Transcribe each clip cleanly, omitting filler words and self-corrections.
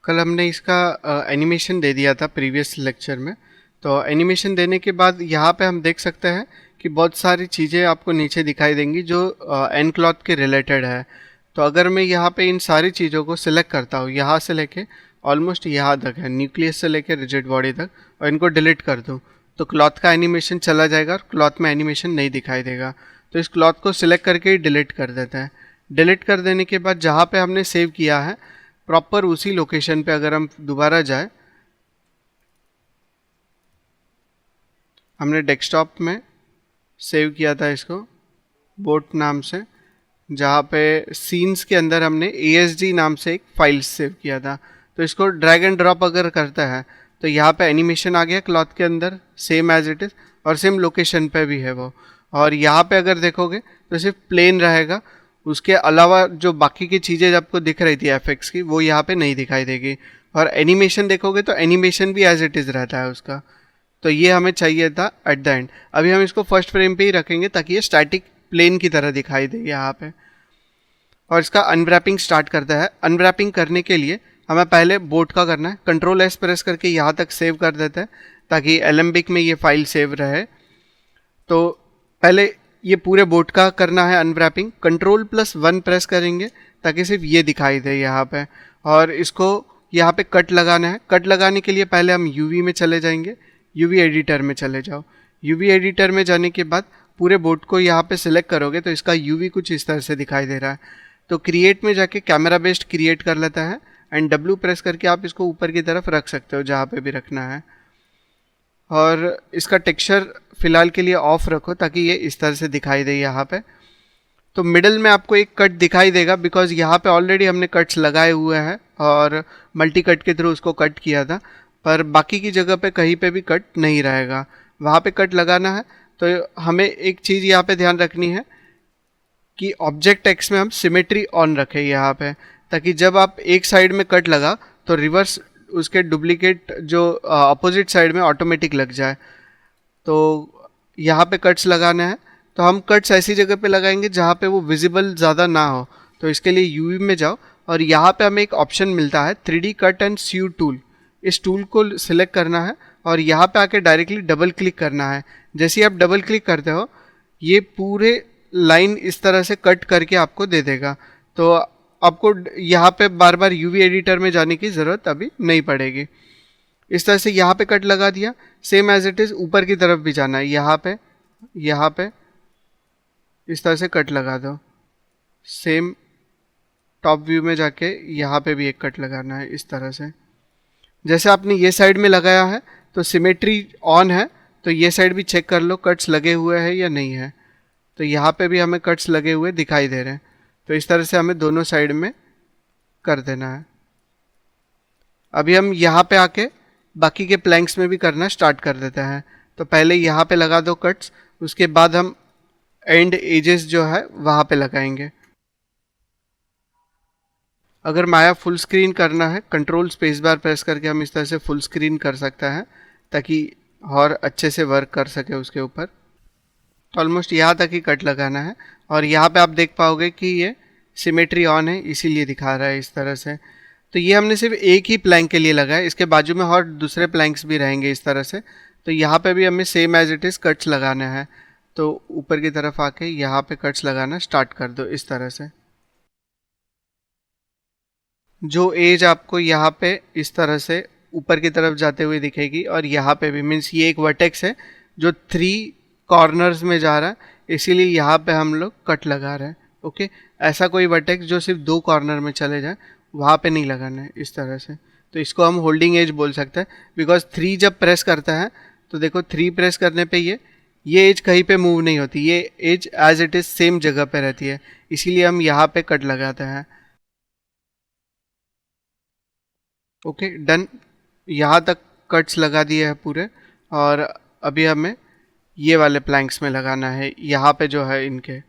कल हमने इसका एनिमेशन दे दिया था प्रीवियस लेक्चर में। तो एनिमेशन देने के बाद यहाँ पे हम देख सकते हैं कि बहुत सारी चीज़ें आपको नीचे दिखाई देंगी जो एन क्लॉथ के रिलेटेड है। तो अगर मैं यहाँ पे इन सारी चीज़ों को सिलेक्ट करता हूँ, यहाँ से लेके ऑलमोस्ट यहाँ तक है, न्यूक्लियस से लेके रिजिड बॉडी तक, और इनको डिलीट कर दूँ तो क्लॉथ का एनिमेशन चला जाएगा और क्लॉथ में एनिमेशन नहीं दिखाई देगा। तो इस क्लॉथ को सिलेक्ट करके ही डिलीट कर देते हैं। डिलीट कर देने के बाद जहाँ पे हमने सेव किया है प्रॉपर उसी लोकेशन पे अगर हम दोबारा जाए, हमने डेस्कटॉप में सेव किया था इसको बोट नाम से, जहाँ पे सीन्स के अंदर हमने ASD नाम से एक फाइल सेव किया था। तो इसको ड्रैग एंड ड्रॉप अगर करता है तो यहाँ पे एनिमेशन आ गया क्लॉथ के अंदर सेम एज इट इज़, और सेम लोकेशन पे भी है वो। और यहाँ पे अगर देखोगे तो सिर्फ प्लेन रहेगा, उसके अलावा जो बाकी की चीज़ें आपको दिख रही थी एफेक्ट्स की वो यहाँ पे नहीं दिखाई देगी। और एनिमेशन देखोगे तो एनिमेशन भी एज इट इज़ रहता है उसका। तो ये हमें चाहिए था एट द एंड। अभी हम इसको फर्स्ट फ्रेम पे ही रखेंगे ताकि ये स्टैटिक प्लेन की तरह दिखाई दे यहाँ पे। और इसका अनरैपिंग स्टार्ट करता है। अनरैपिंग करने के लिए हमें पहले बोट का करना है, Ctrl+S प्रेस करके यहाँ तक सेव कर देते हैं ताकि एलेम्बिक में ये फाइल सेव रहे। तो पहले ये पूरे बोट का करना है अनरैपिंग, Ctrl+1 प्रेस करेंगे ताकि सिर्फ ये दिखाई दे यहाँ पे। और इसको यहाँ पे कट लगाना है। कट लगाने के लिए पहले हम UV में चले जाएंगे, UV एडिटर में चले जाओ। UV एडिटर में जाने के बाद पूरे बोट को यहाँ पे सिलेक्ट करोगे तो इसका UV कुछ इस तरह से दिखाई दे रहा है। तो क्रिएट में जाके कैमरा बेस्ड क्रिएट कर लेता है एंड W प्रेस करके आप इसको ऊपर की तरफ रख सकते हो जहाँ पे भी रखना है। और इसका टेक्सचर फ़िलहाल के लिए ऑफ रखो ताकि ये इस तरह से दिखाई दे यहाँ पे। तो मिडल में आपको एक कट दिखाई देगा बिकॉज यहाँ पे ऑलरेडी हमने कट्स लगाए हुए हैं और मल्टी कट के थ्रू उसको कट किया था, पर बाकी की जगह पे कहीं पे भी कट नहीं रहेगा, वहाँ पे कट लगाना है। तो हमें एक चीज़ यहाँ पे ध्यान रखनी है कि ऑब्जेक्ट एक्स में हम सिमेट्री ऑन रखें यहाँ पे, ताकि जब आप एक साइड में कट लगा तो रिवर्स उसके डुप्लीकेट जो अपोजिट साइड में ऑटोमेटिक लग जाए। तो यहाँ पे कट्स लगाना है तो हम कट्स ऐसी जगह पे लगाएंगे जहाँ पे वो विजिबल ज़्यादा ना हो। तो इसके लिए यूवी में जाओ और यहाँ पे हमें एक ऑप्शन मिलता है 3D cut and sew tool. इस टूल को सिलेक्ट करना है और यहाँ पे आके डायरेक्टली डबल क्लिक करना है। जैसे ही आप डबल क्लिक करते हो ये पूरे लाइन इस तरह से कट करके आपको दे देगा। तो आपको यहाँ पे बार बार यूवी एडिटर में जाने की ज़रूरत अभी नहीं पड़ेगी। इस तरह से यहाँ पे कट लगा दिया। सेम एज इट इज़ ऊपर की तरफ भी जाना है, यहाँ पे इस तरह से कट लगा दो। सेम टॉप व्यू में जाके यहाँ पे भी एक कट लगाना है इस तरह से। जैसे आपने ये साइड में लगाया है तो सिमेट्री ऑन है, तो ये साइड भी चेक कर लो कट्स लगे हुए हैं या नहीं है। तो यहाँ पे भी हमें कट्स लगे हुए दिखाई दे रहे हैं। तो इस तरह से हमें दोनों साइड में कर देना है। अभी हम यहाँ पे आके बाकी के प्लैंक्स में भी करना स्टार्ट कर देते हैं। तो पहले यहाँ पे लगा दो कट्स, उसके बाद हम एंड एजेस जो है वहाँ पे लगाएंगे। अगर माया फुल स्क्रीन करना है Ctrl+Spacebar प्रेस करके हम इस तरह से फुल स्क्रीन कर सकते हैं ताकि और अच्छे से वर्क कर सके उसके ऊपर। तो ऑलमोस्ट यहाँ तक ही कट लगाना है और यहाँ पे आप देख पाओगे कि ये सिमेट्री ऑन है इसीलिए दिखा रहा है इस तरह से। तो ये हमने सिर्फ एक ही प्लैंक के लिए लगाया, इसके बाजू में और दूसरे प्लैंक्स भी रहेंगे इस तरह से। तो यहाँ पे भी हमें same as it is cuts लगाना है। तो ऊपर की तरफ आके यहाँ पे कट्स लगाना स्टार्ट कर दो इस तरह से। जो एज आपको यहाँ पे इस तरह से ऊपर की तरफ जाते हुए दिखेगी और यहाँ पे भी मीन्स ये एक वर्टेक्स है जो 3 कॉर्नर्स में जा रहा है, इसीलिए यहाँ पे हम लोग कट लगा रहे हैं। ओके, ऐसा कोई वर्टेक्स जो सिर्फ 2 कॉर्नर में चले जाए वहाँ पे नहीं लगाना है इस तरह से। तो इसको हम होल्डिंग एज बोल सकते हैं बिकॉज 3 जब प्रेस करता है तो देखो 3 प्रेस करने पे ये एज कहीं पे मूव नहीं होती, ये as as it is same जगह पे रहती है, इसीलिए हम यहाँ पे कट लगाते हैं। ओके डन, यहाँ तक कट्स लगा दिए हैं पूरे। और अभी हमें ये वाले प्लैंक्स में लगाना है, यहाँ पे जो है इनके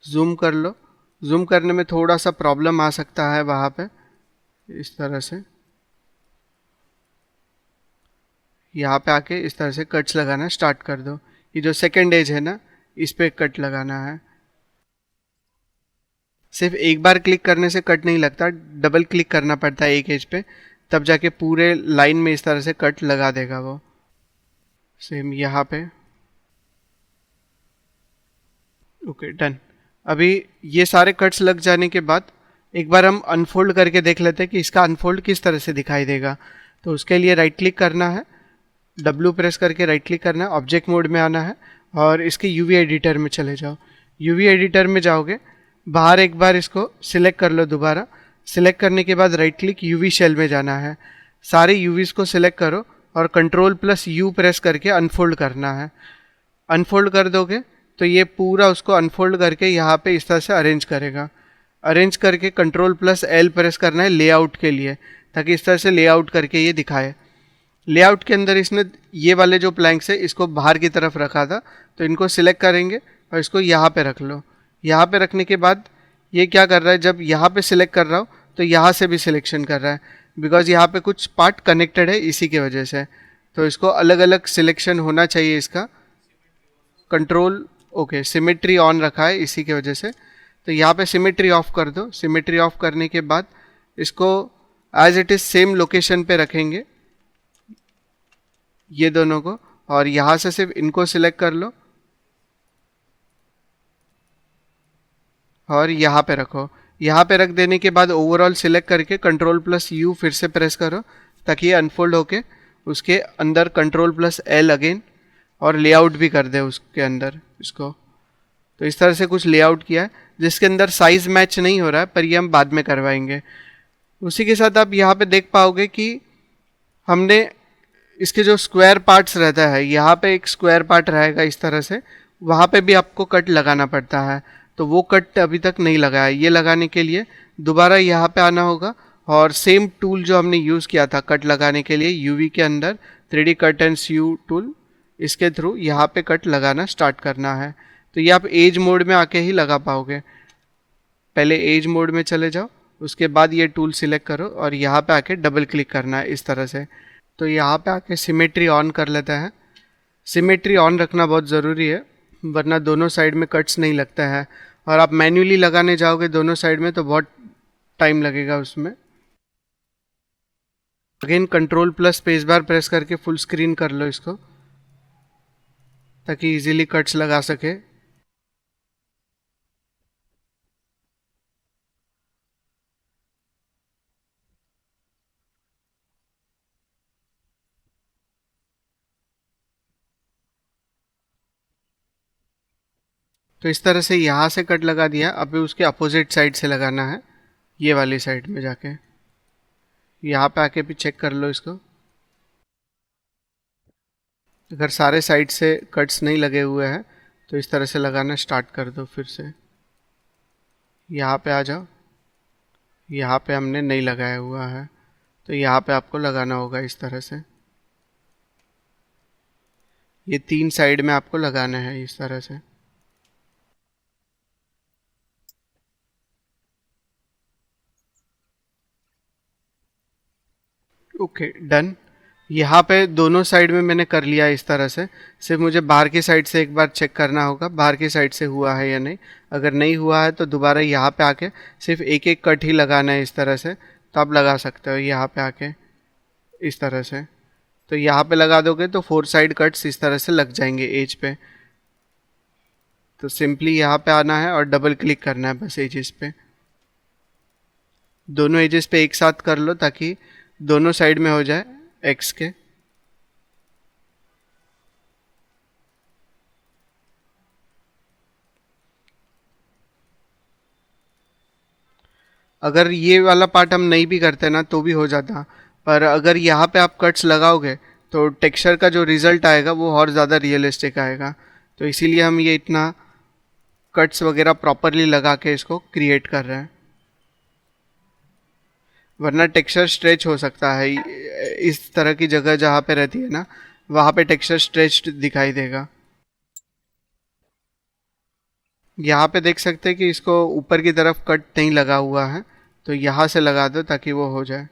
जूम कर लो। जूम करने में थोड़ा सा प्रॉब्लम आ सकता है वहाँ पे, इस तरह से यहाँ पे आके इस तरह से कट्स लगाना स्टार्ट कर दो। ये जो सेकेंड एज है ना इस पे कट लगाना है। सिर्फ एक बार क्लिक करने से कट नहीं लगता, डबल क्लिक करना पड़ता है एक एज पे, तब जाके पूरे लाइन में इस तरह से कट लगा देगा वो। सेम यहाँ पे। Okay done. अभी ये सारे कट्स लग जाने के बाद एक बार हम अनफोल्ड करके देख लेते हैं कि इसका अनफोल्ड किस तरह से दिखाई देगा। तो उसके लिए राइट क्लिक करना है, W प्रेस करके राइट क्लिक करना है, ऑब्जेक्ट मोड में आना है और इसके यूवी एडिटर में चले जाओ। यूवी एडिटर में जाओगे, बाहर एक बार इसको सिलेक्ट कर लो दोबारा। सिलेक्ट करने के बाद राइट क्लिक यूवी शेल में जाना है, सारे यूवीज़ को सिलेक्ट करो और Ctrl+U प्रेस करके अनफोल्ड करना है। अनफोल्ड कर दोगे तो ये पूरा उसको अनफोल्ड करके यहाँ पे इस तरह से अरेंज करेगा। अरेंज करके Ctrl+L प्रेस करना है लेआउट के लिए, ताकि इस तरह से लेआउट करके ये दिखाए। लेआउट के अंदर इसने ये वाले जो प्लैंक्स है इसको बाहर की तरफ रखा था, तो इनको सिलेक्ट करेंगे और इसको यहाँ पे रख लो। यहाँ पे रखने के बाद ये क्या कर रहा है, जब यहाँ पे सिलेक्ट कर रहा हो तो यहाँ से भी सिलेक्शन कर रहा है, बिकॉज यहाँ पे कुछ पार्ट कनेक्टेड है इसी के वजह से। तो इसको अलग अलग सिलेक्शन होना चाहिए इसका। कंट्रोल ओके, सिमेट्री ऑन रखा है इसी की वजह से, तो यहाँ पे सिमेट्री ऑफ कर दो। सिमेट्री ऑफ करने के बाद इसको as it is same location पे रखेंगे ये दोनों को, और यहाँ से सिर्फ इनको सिलेक्ट कर लो और यहाँ पे रखो। यहाँ पे रख देने के बाद ओवरऑल सिलेक्ट करके Ctrl+U फिर से प्रेस करो, ताकि ये अनफोल्ड होके उसके अंदर Ctrl+L अगेन और लेआउट भी कर दे उसके अंदर इसको। तो इस तरह से कुछ लेआउट किया है जिसके अंदर साइज मैच नहीं हो रहा है, पर ये हम बाद में करवाएंगे। उसी के साथ आप यहाँ पे देख पाओगे कि हमने इसके जो स्क्वायर पार्ट्स रहता है, यहाँ पे एक स्क्वायर पार्ट रहेगा इस तरह से, वहाँ पे भी आपको कट लगाना पड़ता है, तो वो कट अभी तक नहीं लगा है। ये लगाने के लिए दोबारा यहाँ पे आना होगा और सेम टूल जो हमने यूज़ किया था कट लगाने के लिए यूवी के अंदर 3D cut and sew tool, इसके थ्रू यहाँ पे कट लगाना स्टार्ट करना है। तो ये आप एज मोड में आके ही लगा पाओगे। पहले एज मोड में चले जाओ, उसके बाद ये टूल सिलेक्ट करो और यहाँ पे आके डबल क्लिक करना है इस तरह से। तो यहाँ पे आके सिमेट्री ऑन कर लेता है। सिमेट्री ऑन रखना बहुत ज़रूरी है, वरना दोनों साइड में कट्स नहीं लगता है, और आप मैन्युअली लगाने जाओगे दोनों साइड में तो बहुत टाइम लगेगा उसमें। अगेन Ctrl+स्पेस बार प्रेस करके फुल स्क्रीन कर लो इसको, ताकि इजीली कट्स लगा सके। तो इस तरह से यहाँ से कट लगा दिया। अभी उसके अपोजिट साइड से लगाना है, ये वाली साइड में जाके। यहाँ पे आके भी चेक कर लो इसको। अगर सारे साइड से कट्स नहीं लगे हुए हैं तो इस तरह से लगाना स्टार्ट कर दो फिर से। यहाँ पे आ जाओ, यहाँ पे हमने नहीं लगाया हुआ है तो यहाँ पे आपको लगाना होगा इस तरह से। ये 3 साइड में आपको लगाना है इस तरह से। Okay done. यहाँ पे दोनों साइड में मैंने कर लिया इस तरह से। सिर्फ मुझे बाहर की साइड से एक बार चेक करना होगा बाहर की साइड से हुआ है या नहीं। अगर नहीं हुआ है तो दोबारा यहाँ पे आके सिर्फ एक एक कट ही लगाना है इस तरह से, तो आप लगा सकते हो यहाँ पे आके इस तरह से। तो यहाँ पे लगा दोगे तो 4 साइड कट्स इस तरह से लग जाएंगे एज पे। तो सिंपली यहाँ पे आना है और डबल क्लिक करना है बस एजेस पे। दोनों एजेस पे एक साथ कर लो ताकि दोनों साइड में हो जाए एक्स के। अगर ये वाला पार्ट हम नहीं भी करते ना तो भी हो जाता, पर अगर यहाँ पे आप कट्स लगाओगे तो टेक्सचर का जो रिज़ल्ट आएगा वो और ज़्यादा रियलिस्टिक आएगा। तो इसीलिए हम ये इतना कट्स वगैरह प्रॉपरली लगा के इसको क्रिएट कर रहे हैं, वरना टेक्सचर स्ट्रेच हो सकता है। इस तरह की जगह जहाँ पे रहती है ना, वहाँ पे टेक्सचर स्ट्रेच्ड दिखाई देगा। यहाँ पे देख सकते हैं कि इसको ऊपर की तरफ कट नहीं लगा हुआ है, तो यहाँ से लगा दो ताकि वो हो जाए।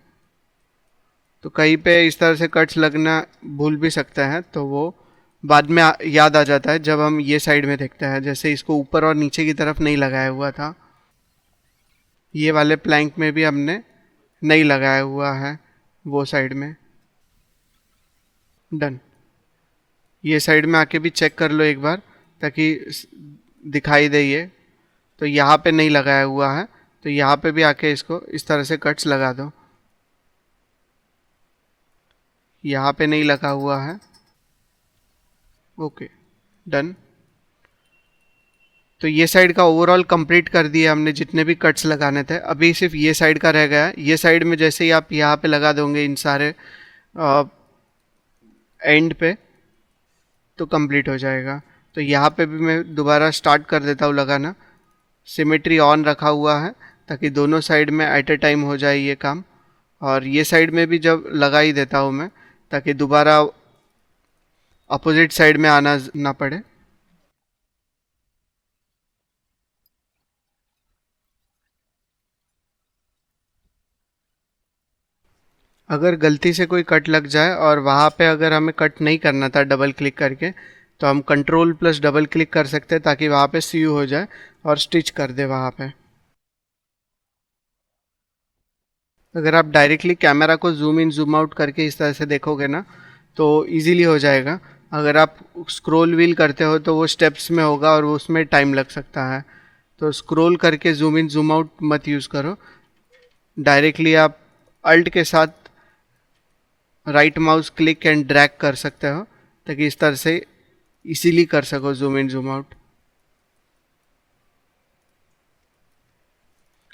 तो कहीं पे इस तरह से कट्स लगना भूल भी सकते हैं, तो वो बाद में याद आ जाता है जब हम ये साइड में देखते हैं। जैसे इसको ऊपर और नीचे की तरफ नहीं लगाया हुआ था। ये वाले प्लैंक में भी हमने नहीं लगाया हुआ है वो साइड में। डन। ये साइड में आके भी चेक कर लो एक बार ताकि दिखाई दे ये। तो यहाँ पे नहीं लगाया हुआ है, तो यहाँ पे भी आके इसको इस तरह से कट्स लगा दो। यहाँ पे नहीं लगा हुआ है। Okay, done. तो ये साइड का ओवरऑल कंप्लीट कर दिया हमने जितने भी कट्स लगाने थे। अभी सिर्फ ये साइड का रह गया है। ये साइड में जैसे ही आप यहाँ पे लगा दोगे इन सारे एंड पे, तो कंप्लीट हो जाएगा। तो यहाँ पे भी मैं दोबारा स्टार्ट कर देता हूँ लगाना। सिमेट्री ऑन रखा हुआ है ताकि दोनों साइड में एट ए टाइम हो जाए ये काम। और ये साइड में भी जब लगा ही देता हूँ मैं ताकि दोबारा अपोजिट साइड में आना ना पड़े। अगर गलती से कोई कट लग जाए और वहाँ पे अगर हमें कट नहीं करना था डबल क्लिक करके, तो हम कंट्रोल प्लस डबल क्लिक कर सकते हैं ताकि वहाँ पे सीयू हो जाए और स्टिच कर दे वहाँ पे। अगर आप डायरेक्टली कैमरा को जूम इन जूम आउट करके इस तरह से देखोगे ना तो इजीली हो जाएगा। अगर आप स्क्रॉल व्हील करते हो तो वो स्टेप्स में होगा और वो उसमें टाइम लग सकता है। तो स्क्रॉल करके जूम इन जूम आउट मत यूज़ करो, डायरेक्टली आप अल्ट के साथ right mouse click and drag कर सकते हो ताकि इस तरह से इजीली कर सको जूम इन जूम आउट।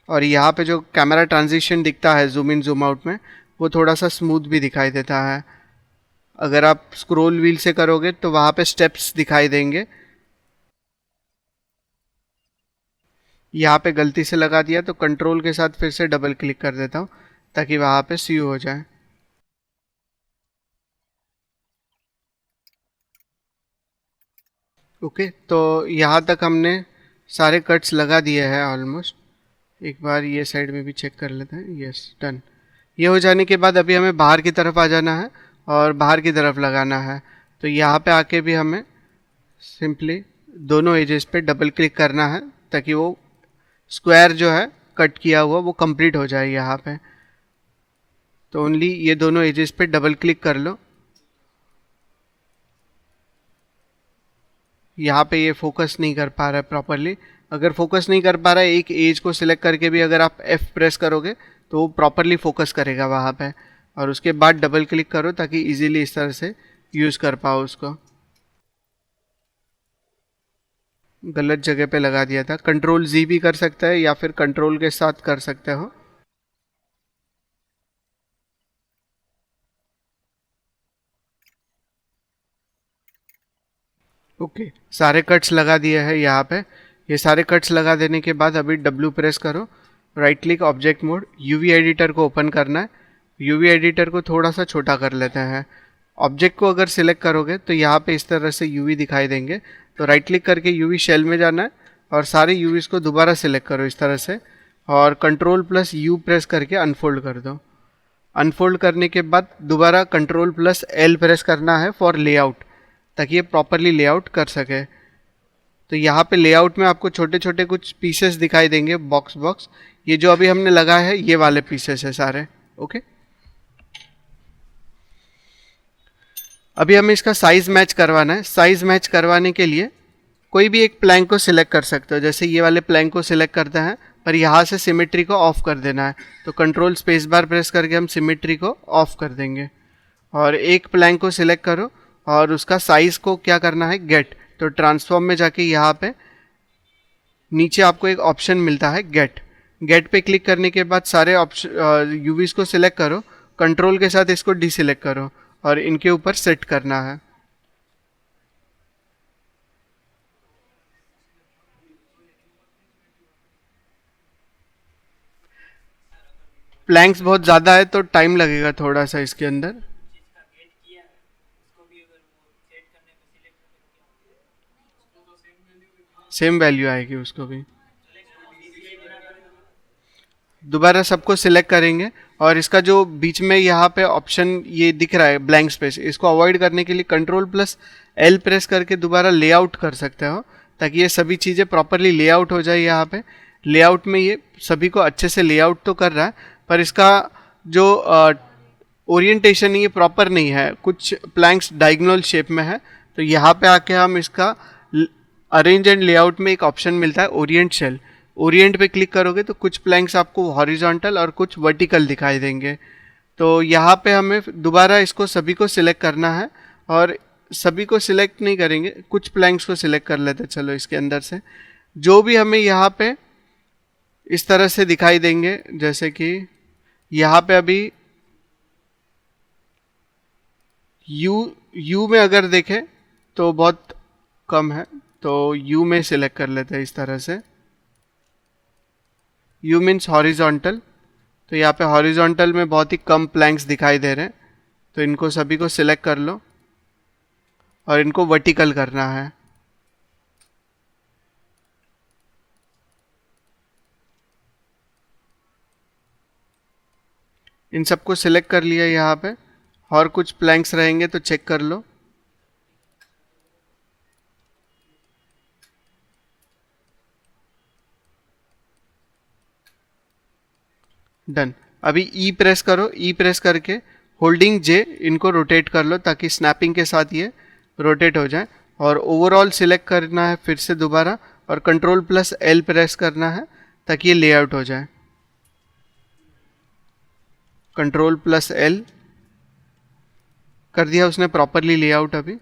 और यहाँ पे जो कैमरा ट्रांजिशन दिखता है जूम इन जूम आउट में, वो थोड़ा सा स्मूथ भी दिखाई देता है। अगर आप स्क्रॉल व्हील से करोगे तो वहाँ पे स्टेप्स दिखाई देंगे। यहाँ पे गलती से लगा दिया तो कंट्रोल के साथ फिर से डबल क्लिक कर देता हूँ ताकि वहाँ पे सीयू हो जाए। ओके, तो यहाँ तक हमने सारे कट्स लगा दिए हैं ऑलमोस्ट। एक बार ये साइड में भी चेक कर लेते हैं। Yes, done. ये हो जाने के बाद अभी हमें बाहर की तरफ आ जाना है और बाहर की तरफ लगाना है। तो यहाँ पे आके भी हमें सिंपली दोनों एजेस पे डबल क्लिक करना है ताकि वो स्क्वायर जो है कट किया हुआ वो कंप्लीट हो जाए यहाँ पे। तो ओनली ये दोनों एजेस पे डबल क्लिक कर लो। यहाँ पे ये फोकस नहीं कर पा रहा है प्रॉपरली। अगर फोकस नहीं कर पा रहा है, एक एज को सिलेक्ट करके भी अगर आप F प्रेस करोगे तो वो प्रॉपरली फोकस करेगा वहाँ पे। और उसके बाद डबल क्लिक करो ताकि इजीली इस तरह से यूज़ कर पाओ उसको। गलत जगह पे लगा दिया था। कंट्रोल Z भी कर सकता है या फिर कंट्रोल के साथ कर सकते हो। ओके, सारे कट्स लगा दिए हैं यहाँ पे। ये सारे कट्स लगा देने के बाद अभी W प्रेस करो, right click object mode, UV editor को ओपन करना है। यूवी एडिटर को थोड़ा सा छोटा कर लेते हैं। ऑब्जेक्ट को अगर सिलेक्ट करोगे तो यहाँ पे इस तरह से यूवी दिखाई देंगे। तो राइट क्लिक करके यूवी शेल में जाना है और सारे यूवीज़ को दोबारा सिलेक्ट करो इस तरह से और कंट्रोल प्लस U प्रेस करके अनफोल्ड कर दो। अनफोल्ड करने के बाद दोबारा कंट्रोल प्लस L प्रेस करना है फॉर लेआउट ताकि ये प्रॉपरली लेआउट कर सके। तो यहाँ पे लेआउट में आपको छोटे छोटे कुछ पीसेस दिखाई देंगे, बॉक्स बॉक्स। ये जो अभी हमने लगाया है ये वाले पीसेस है सारे। ओके, अभी हमें इसका साइज मैच करवाना है। साइज मैच करवाने के लिए कोई भी एक प्लैंक को सिलेक्ट कर सकते हो। जैसे ये वाले प्लैंक को सिलेक्ट करते हैं, पर यहाँ से सिमेट्री को ऑफ कर देना है। तो कंट्रोल स्पेस बार प्रेस करके हम सिमेट्री को ऑफ कर देंगे। और एक प्लैंक को सिलेक्ट करो और उसका साइज़ को क्या करना है, गेट। तो ट्रांसफॉर्म में जाके यहाँ पे नीचे आपको एक ऑप्शन मिलता है गेट। गेट पे क्लिक करने के बाद सारे ऑप्शन यूवीज़ को सिलेक्ट करो, कंट्रोल के साथ इसको डीसिलेक्ट करो और इनके ऊपर सेट करना है। प्लैंक्स बहुत ज़्यादा है तो टाइम लगेगा थोड़ा सा इसके अंदर। सेम वैल्यू आएगी उसको भी। दोबारा सबको सिलेक्ट करेंगे और इसका जो बीच में यहाँ पे ऑप्शन ये दिख रहा है ब्लैंक स्पेस, इसको अवॉइड करने के लिए कंट्रोल प्लस L प्रेस करके दोबारा लेआउट कर सकते हो ताकि ये सभी चीज़ें प्रॉपरली लेआउट हो जाए यहाँ पे। लेआउट में ये सभी को अच्छे से लेआउट तो कर रहा है, पर इसका जो ओरिएंटेशन ये प्रॉपर नहीं है, कुछ प्लैंक्स डायगोनल शेप में है। तो यहाँ पे आके हम इसका अरेंज एंड लेआउट में एक ऑप्शन मिलता है ओरिएंट सेल। ओरिएंट पे क्लिक करोगे तो कुछ प्लैंक्स आपको हॉरिजॉन्टल और कुछ वर्टिकल दिखाई देंगे। तो यहाँ पे हमें दोबारा इसको सभी को सिलेक्ट करना है, और सभी को सिलेक्ट नहीं करेंगे, कुछ प्लैंक्स को सिलेक्ट कर लेते चलो इसके अंदर से, जो भी हमें यहाँ पे इस तरह से दिखाई देंगे। जैसे कि यहाँ पे अभी यू में अगर देखें तो बहुत कम है, तो यू में सिलेक्ट कर लेते हैं इस तरह से। यू मीन्स हॉरिजॉन्टल, तो यहाँ पे हॉरिजॉन्टल में बहुत ही कम प्लैंक्स दिखाई दे रहे हैं, तो इनको सभी को सिलेक्ट कर लो और इनको वर्टिकल करना है। इन सबको सिलेक्ट कर लिया यहाँ पे, और कुछ प्लैंक्स रहेंगे तो चेक कर लो। डन। अभी ई प्रेस करो, ई प्रेस करके होल्डिंग जे इनको रोटेट कर लो ताकि स्नैपिंग के साथ ये रोटेट हो जाए। और ओवरऑल सिलेक्ट करना है फिर से दोबारा, और कंट्रोल प्लस एल प्रेस करना है ताकि ये लेआउट हो जाए। कंट्रोल प्लस एल कर दिया उसने प्रॉपरली लेआउट अभी।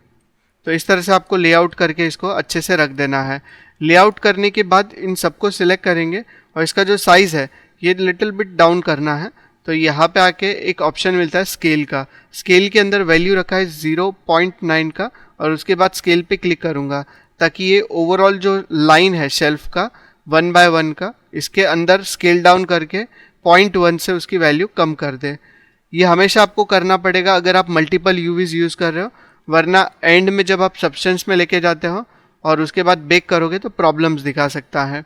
तो इस तरह से आपको लेआउट करके इसको अच्छे से रख देना है। लेआउट करने के बाद इन सबको सिलेक्ट करेंगे और इसका जो साइज़ है ये लिटिल बिट डाउन करना है। तो यहाँ पे आके एक ऑप्शन मिलता है स्केल का। स्केल के अंदर वैल्यू रखा है 0.9 का, और उसके बाद स्केल पे क्लिक करूँगा ताकि ये ओवरऑल जो लाइन है शेल्फ का 1 बाय 1 का, इसके अंदर स्केल डाउन करके 0.1 से उसकी वैल्यू कम कर दे। ये हमेशा आपको करना पड़ेगा अगर आप मल्टीपल यूवीज यूज़ कर रहे हो, वरना एंड में जब आप सब्सटेंस में लेके जाते हो और उसके बाद बेक करोगे तो प्रॉब्लम्स दिखा सकता है।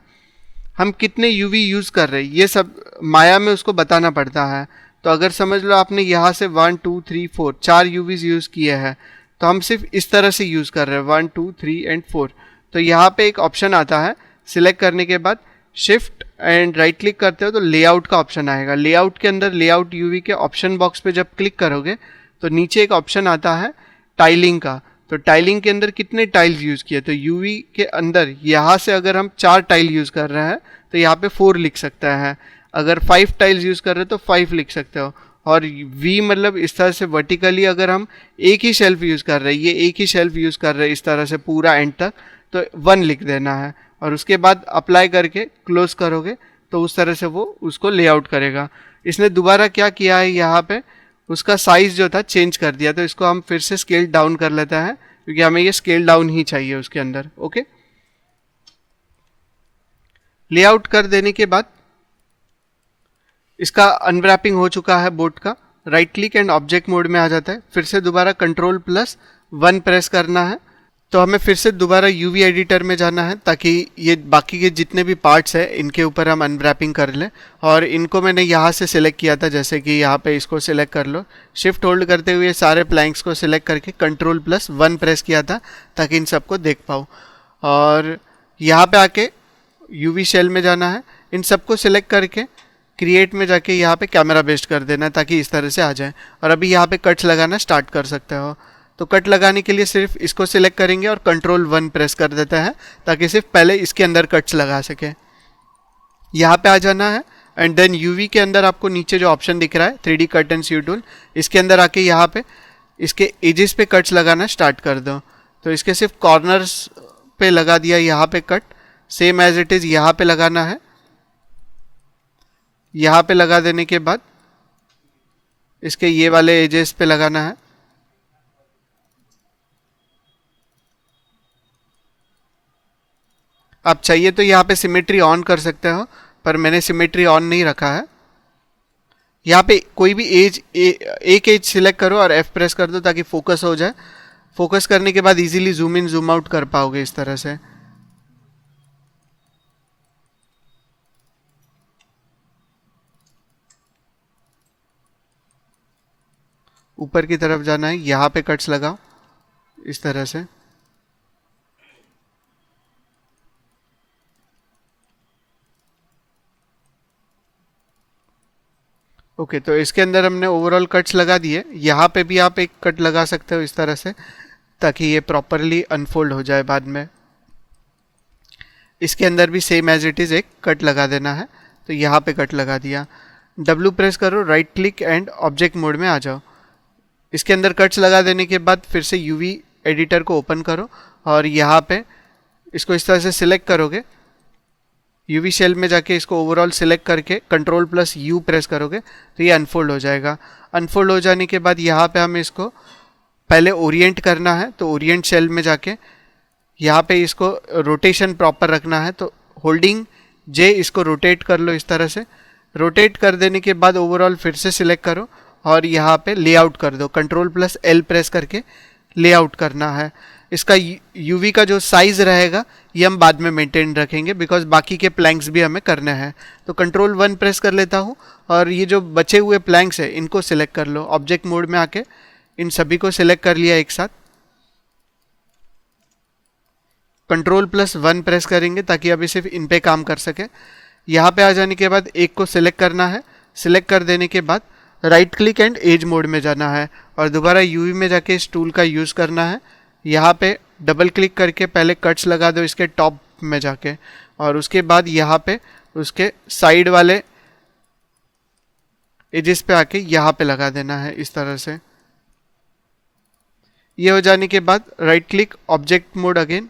हम कितने यूवी यूज़ कर रहे हैं ये सब माया में उसको बताना पड़ता है। तो अगर समझ लो आपने यहाँ से 1 2 3 4 4 यूवीज यूज़ किए हैं, तो हम सिर्फ इस तरह से यूज़ कर रहे हैं 1 2 3 एंड 4। तो यहाँ पे एक ऑप्शन आता है, सिलेक्ट करने के बाद शिफ्ट एंड राइट क्लिक करते हो तो लेआउट का ऑप्शन आएगा। लेआउट के अंदर लेआउट यूवी के ऑप्शन बॉक्स पे जब क्लिक करोगे तो नीचे एक ऑप्शन आता है टाइलिंग का। तो टाइलिंग के अंदर कितने टाइल्स यूज़ किए, तो यूवी के अंदर यहाँ से अगर हम 4 टाइल यूज़ कर रहे हैं तो यहाँ पे 4 लिख सकता है। अगर 5 टाइल्स यूज़ कर रहे हो तो 5 लिख सकते हो। और वी मतलब इस तरह से वर्टिकली अगर हम एक ही शेल्फ यूज़ कर रहे हैं, ये एक ही शेल्फ यूज़ कर रहे हैं इस तरह से पूरा एंड तक, तो 1 लिख देना है। और उसके बाद अप्लाई करके क्लोज करोगे तो उस तरह से वो उसको लेआउट करेगा। इसने दोबारा क्या किया है, यहाँ पे उसका साइज़ जो था चेंज कर दिया, तो इसको हम फिर से स्केल डाउन कर लेता है क्योंकि हमें ये स्केल डाउन ही चाहिए उसके अंदर। ओके, लेआउट कर देने के बाद इसका अनवैपिंग हो चुका है बोर्ड का। Right click and object mode में आ जाता है। फिर से दोबारा कंट्रोल प्लस 1 प्रेस करना है। तो हमें फिर से दोबारा यूवी एडिटर में जाना है ताकि ये बाकी के जितने भी पार्ट्स हैं इनके ऊपर हम अनरैपिंग कर लें। और इनको मैंने यहाँ से सिलेक्ट किया था, जैसे कि यहाँ पे इसको सिलेक्ट कर लो। शिफ्ट होल्ड करते हुए सारे प्लैंक्स को सिलेक्ट करके कंट्रोल प्लस 1 प्रेस किया था ताकि इन सबको देख पाऊँ। और यहाँ पे आके यूवी शेल में जाना है, इन सबको सिलेक्ट करके क्रिएट में जाके यहाँ पे कैमरा बेस्ड कर देना है ताकि इस तरह से आ जाए। और अभी यहाँ पे कट्स लगाना स्टार्ट कर सकते हो। तो कट लगाने के लिए सिर्फ इसको सिलेक्ट करेंगे और कंट्रोल 1 प्रेस कर देता है ताकि सिर्फ पहले इसके अंदर कट्स लगा सके। यहाँ पे आ जाना है एंड देन यूवी के अंदर आपको नीचे जो ऑप्शन दिख रहा है 3D cut and C tool, इसके अंदर आके यहाँ पे इसके एजेस पे कट्स लगाना स्टार्ट कर दो। तो इसके सिर्फ कॉर्नर्स पे लगा दिया यहाँ पे cut, same as it is यहाँ पे लगाना है। यहाँ पे लगा देने के बाद इसके ये वाले एजेस पे लगाना है। आप चाहिए तो यहाँ पे सिमेट्री ऑन कर सकते हो, पर मैंने सिमेट्री ऑन नहीं रखा है। यहाँ पे कोई भी एक एज सिलेक्ट करो और F प्रेस कर दो ताकि फोकस हो जाए। फोकस करने के बाद easily zoom in zoom out कर पाओगे इस तरह से। ऊपर की तरफ जाना है, यहाँ पे कट्स लगाओ इस तरह से। ओके, तो इसके अंदर हमने ओवरऑल कट्स लगा दिए। यहाँ पे भी आप एक कट लगा सकते हो इस तरह से, ताकि ये प्रॉपरली अनफोल्ड हो जाए बाद में। इसके अंदर भी सेम एज इट इज़ एक कट लगा देना है, तो यहाँ पे कट लगा दिया। W प्रेस करो, right click and object mode में आ जाओ। इसके अंदर कट्स लगा देने के बाद फिर से UV एडिटर को ओपन करो और यहाँ पे इसको इस तरह से सिलेक्ट करोगे। UV शेल में जाके इसको ओवरऑल सिलेक्ट करके Ctrl+U प्रेस करोगे तो ये अनफोल्ड हो जाएगा। अनफोल्ड हो जाने के बाद यहाँ पे हमें इसको पहले ओरिएंट करना है, तो ओरिएंट शेल में जाके यहाँ पे इसको रोटेशन प्रॉपर रखना है, तो होल्डिंग J इसको रोटेट कर लो इस तरह से। रोटेट कर देने के बाद ओवरऑल फिर से सिलेक्ट करो और यहाँ पे लेआउट कर दो। Ctrl+L प्रेस करके लेआउट करना है। इसका UV का जो साइज़ रहेगा ये हम बाद में मेंटेन रखेंगे, बिकॉज बाकी के प्लैंक्स भी हमें करने हैं। तो Ctrl+1 प्रेस कर लेता हूँ और ये जो बचे हुए प्लैंक्स है इनको सिलेक्ट कर लो। ऑब्जेक्ट मोड में आके इन सभी को सिलेक्ट कर लिया एक साथ। Ctrl+1 प्रेस करेंगे ताकि अभी सिर्फ इन पे काम कर सके। यहाँ पे आ जाने के बाद एक को सिलेक्ट करना है। सिलेक्ट कर देने के बाद right click and edge mode में जाना है और दोबारा UV में जाके इस टूल का यूज़ करना है। यहाँ पे डबल क्लिक करके पहले कट्स लगा दो इसके टॉप में जाके, और उसके बाद यहाँ पे उसके साइड वाले एजेस पे आके यहाँ पे लगा देना है इस तरह से। ये हो जाने के बाद right click, object mode again,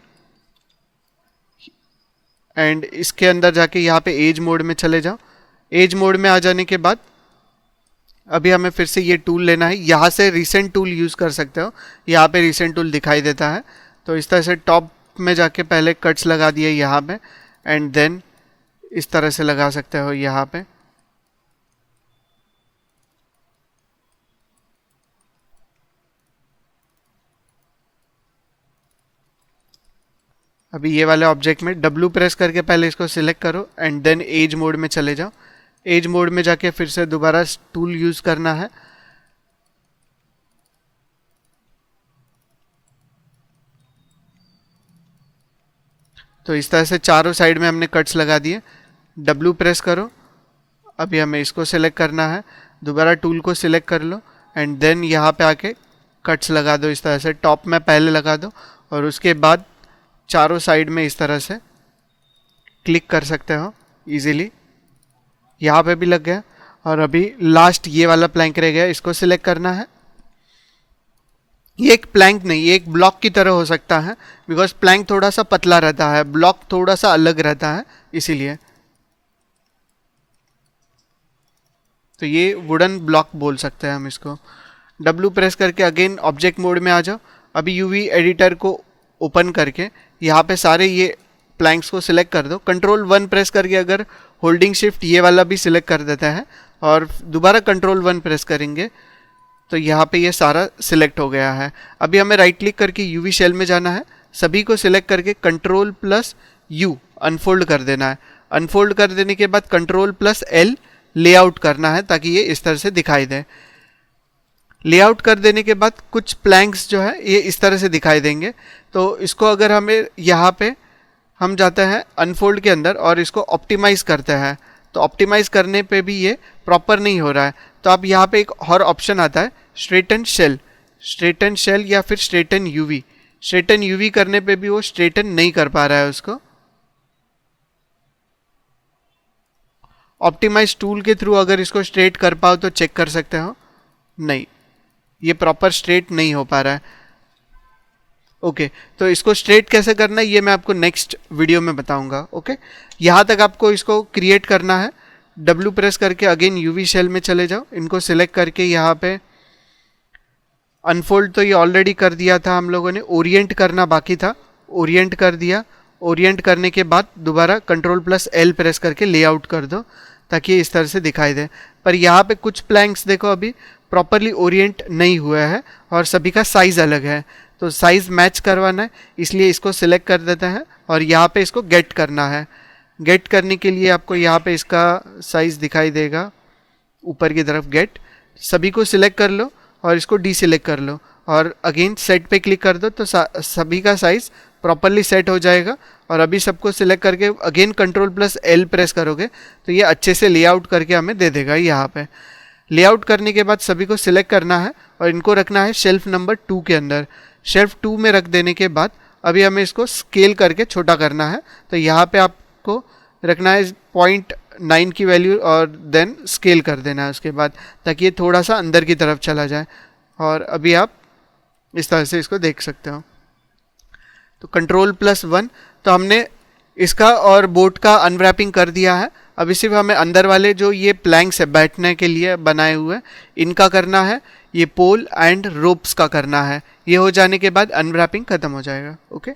and इसके अंदर जाके यहाँ पे एज मोड में चले जाओ। एज मोड में आ जाने के बाद अभी हमें फिर से ये टूल लेना है। यहाँ से रिसेंट टूल यूज़ कर सकते हो, यहाँ पे रिसेंट टूल दिखाई देता है। तो इस तरह से टॉप में जाके पहले कट्स लगा दिए यहाँ पे, एंड देन इस तरह से लगा सकते हो यहाँ पे। अभी ये वाले ऑब्जेक्ट में W प्रेस करके पहले इसको सिलेक्ट करो एंड देन एज मोड में चले जाओ। एज मोड में जाके फिर से दोबारा टूल यूज़ करना है। तो इस तरह से चारों साइड में हमने कट्स लगा दिए। W प्रेस करो, अभी हमें इसको सिलेक्ट करना है। दोबारा टूल को सिलेक्ट कर लो एंड देन यहाँ पे आके कट्स लगा दो इस तरह से। टॉप में पहले लगा दो और उसके बाद चारों साइड में इस तरह से क्लिक कर सकते हो इजीली। यहाँ पे भी लग गया और अभी लास्ट ये वाला प्लैंक रह गया, इसको सिलेक्ट करना है। ये एक प्लैंक नहीं, ये एक ब्लॉक की तरह हो सकता है, बिकॉज प्लैंक थोड़ा सा पतला रहता है, ब्लॉक थोड़ा सा अलग रहता है, इसीलिए। तो ये वुडन ब्लॉक बोल सकते हैं हम इसको। W प्रेस करके अगेन ऑब्जेक्ट मोड में आ जाओ। अभी UV एडिटर को ओपन करके यहाँ पे सारे ये प्लैंक्स को सिलेक्ट कर दो। Ctrl+1 प्रेस करके अगर होल्डिंग शिफ्ट ये वाला भी सिलेक्ट कर देता है और दोबारा Ctrl+1 प्रेस करेंगे तो यहाँ पे ये सारा सिलेक्ट हो गया है। अभी हमें राइट क्लिक करके UV शेल में जाना है, सभी को सिलेक्ट करके Ctrl+U अनफोल्ड कर देना है। अनफोल्ड कर देने के बाद Ctrl+L लेआउट करना है ताकि ये इस तरह से दिखाई दे। लेआउट कर देने के बाद कुछ प्लैंक्स जो है ये इस तरह से दिखाई देंगे। तो इसको अगर हमें यहाँ पे हम जाते हैं अनफोल्ड के अंदर और इसको ऑप्टिमाइज़ करते हैं, तो ऑप्टिमाइज़ करने पे भी ये प्रॉपर नहीं हो रहा है। तो आप यहाँ पे एक और ऑप्शन आता है स्ट्रेटन शेल, स्ट्रेटन शेल या फिर स्ट्रेटन UV। स्ट्रेटन UV करने पे भी वो स्ट्रेटन नहीं कर पा रहा है उसको। ऑप्टिमाइज टूल के थ्रू अगर इसको स्ट्रेट कर पाओ तो चेक कर सकते हो। नहीं, ये प्रॉपर स्ट्रेट नहीं हो पा रहा है। ओके, तो इसको स्ट्रेट कैसे करना है ये मैं आपको नेक्स्ट वीडियो में बताऊंगा। ओके, यहाँ तक आपको इसको क्रिएट करना है। W प्रेस करके अगेन UV शेल में चले जाओ, इनको सिलेक्ट करके यहाँ पे अनफोल्ड तो ये ऑलरेडी कर दिया था हम लोगों ने, ओरिएंट करना बाकी था, ओरिएंट कर दिया। ओरिएंट करने के बाद दोबारा Ctrl+L प्रेस करके लेआउट कर दो ताकि ये इस तरह से दिखाई दे। पर यहाँ पे कुछ प्लैंक्स देखो अभी प्रॉपरली ओरिएंट नहीं हुआ है और सभी का साइज़ अलग है, तो साइज़ मैच करवाना है, इसलिए इसको सिलेक्ट कर देता है और यहाँ पे इसको गेट करना है। गेट करने के लिए आपको यहाँ पे इसका साइज़ दिखाई देगा ऊपर की तरफ, गेट। सभी को सिलेक्ट कर लो और इसको डीसिलेक्ट कर लो और अगेन सेट पे क्लिक कर दो तो सभी का साइज़ प्रॉपरली सेट हो जाएगा। और अभी सबको सिलेक्ट करके अगेन Ctrl+L प्रेस करोगे तो ये अच्छे से लेआउट करके हमें दे देगा यहाँ पे। लेआउट करने के बाद सभी को सिलेक्ट करना है और इनको रखना है शेल्फ नंबर 2 के अंदर। शेल्फ 2 में रख देने के बाद अभी हमें इसको स्केल करके छोटा करना है। तो यहाँ पे आपको रखना है 0.9 की वैल्यू और देन स्केल कर देना है उसके बाद, ताकि ये थोड़ा सा अंदर की तरफ चला जाए। और अभी आप इस तरह से इसको देख सकते हो। तो Ctrl+1, तो हमने इसका और बोट का अनवैपिंग कर दिया है। अभी सिर्फ हमें अंदर वाले जो ये प्लैंक्स है बैठने के लिए बनाए हुए, इनका करना है, ये पोल एंड रोप्स का करना है। ये हो जाने के बाद अनवैपिंग खत्म हो जाएगा। ओके।